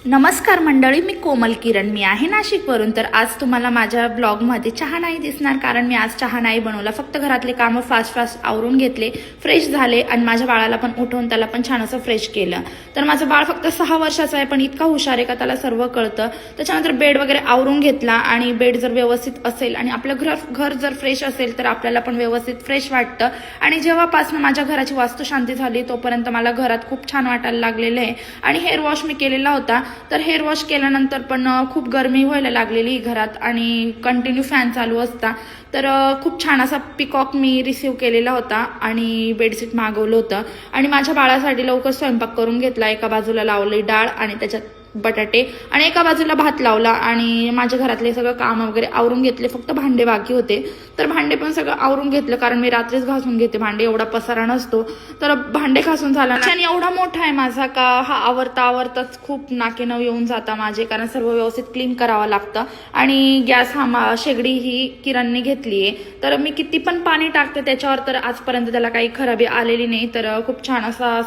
नमस्कार मंडळी, मी कोमल किरण, मी आहे नाशिकवरून। तर आज तुम्हाला माझ्या ब्लॉगमध्ये चहा नाही दिसणार, कारण मी आज चहा नाही बनवला। फक्त घरातले कामं फास्ट आवरून घेतले, फ्रेश झाले आणि माझ्या बाळाला पण उठवून त्याला पण छान असं फ्रेश केलं। तर माझं बाळ फक्त 6 वर्षाचं आहे, पण इतका हुशार आहे का त्याला सर्व कळतं। त्याच्यानंतर बेड वगैरे आवरून घेतला आणि बेड जर व्यवस्थित असेल आणि आपलं घर जर फ्रेश असेल तर आपल्याला पण व्यवस्थित फ्रेश वाटतं। आणि जेव्हापासून माझ्या घराची वास्तुशांती झाली तोपर्यंत मला घरात खूप छान वाटायला लागलेलं आहे। आणि हेअर वॉश मी केलेला होता, तर हेअर वॉश केल्यानंतर पण खूप गरमी व्हायला लागलेली घरात आणि कंटिन्यू फॅन चालू असता। तर खूप छान असा पिकॉक मी रिसीव्ह केलेला होता आणि बेडशीट मागवलं होतं आणि माझ्या बाळासाठी लवकर स्वयंपाक करून घेतला। एका बाजूला लावली डाळ आणि त्याच्यात बटाटे आणि एका बाजूला भात लावला आणि माझ्या घरातले सगळं काम वगैरे आवरून घेतले। फक्त भांडे बाकी होते, तर भांडे पण सगळं आवरून घेतलं, कारण मी रात्रीच घासून घेते भांडे, एवढा पसारा नसतो। तर भांडे घासून झाला आणि एवढा मोठा आहे माझा का हा आवरताच खूप नाकेनव येऊन जाता माझे, कारण सर्व व्यवस्थित क्लीन करावं लागतं। आणि गॅस शेगडी ही किरणने घेतलीये, तर मी किती पण पाणी टाकते त्याच्यावर, तर आजपर्यंत त्याला काही खराबी आलेली नाही। तर खूप छान असा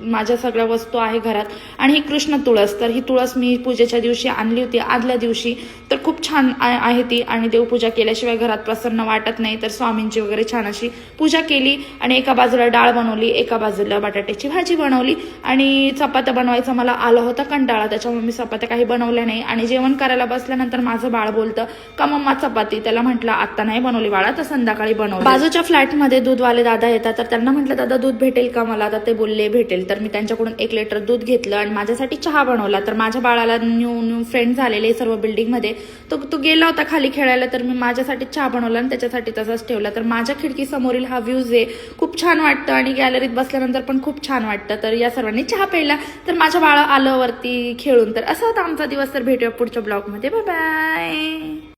माझ्या सगळ्या वस्तू आहे घरात। आणि ही कृष्ण तुळस, तर ही तुळस मी पूजेच्या दिवशी आणली होती, आदल्या दिवशी। तर खूप छान आहे ती आणि देवपूजा केल्याशिवाय घरात प्रसन्न वाटत नाही। तर स्वामींची वगैरे छान अशी पूजा केली आणि एका बाजूला डाळ बनवली, एका बाजूला बटाट्याची भाजी बनवली आणि चपात्या बनवायचा मला आला होता कंटाळा, त्याच्यामुळे मी चपात्या काही बनवल्या नाही। आणि जेवण करायला बसल्यानंतर माझं बाळ बोलतं का मम्मा चपाती, त्याला म्हटलं आता नाही बनवली बाळा, तर संध्याकाळी बनवली। बाजूच्या फ्लॅटमध्ये दूधवाले दादा येतात, तर त्यांना म्हटलं दादा दूध भेटेल का मला, तर ते बोलले भेटेल। तर मी त्यांच्याकडून 1 लिटर दूध घेतलं आणि माझ्यासाठी चहा बनवला। तर माझ्या बाळाला न्यू फ्रेंड झालेले सर्व बिल्डिंगमध्ये, तो गेला होता खाली खेळायला, तर मी माझ्यासाठी चहा बनवला आणि त्याच्यासाठी तसाच ठेवला। तर माझ्या खिडकी समोरील हा व्ह्यूज आहे, खूप छान वाटतं आणि गॅलरीत बसल्यानंतर पण खूप छान वाटतं। तर या सर्वांनी चहा प्यायला, तर माझ्या बाळा आलं वरती खेळून। तर असा होता आमचा दिवस। तर भेटूया पुढच्या ब्लॉगमध्ये, बाय बाय।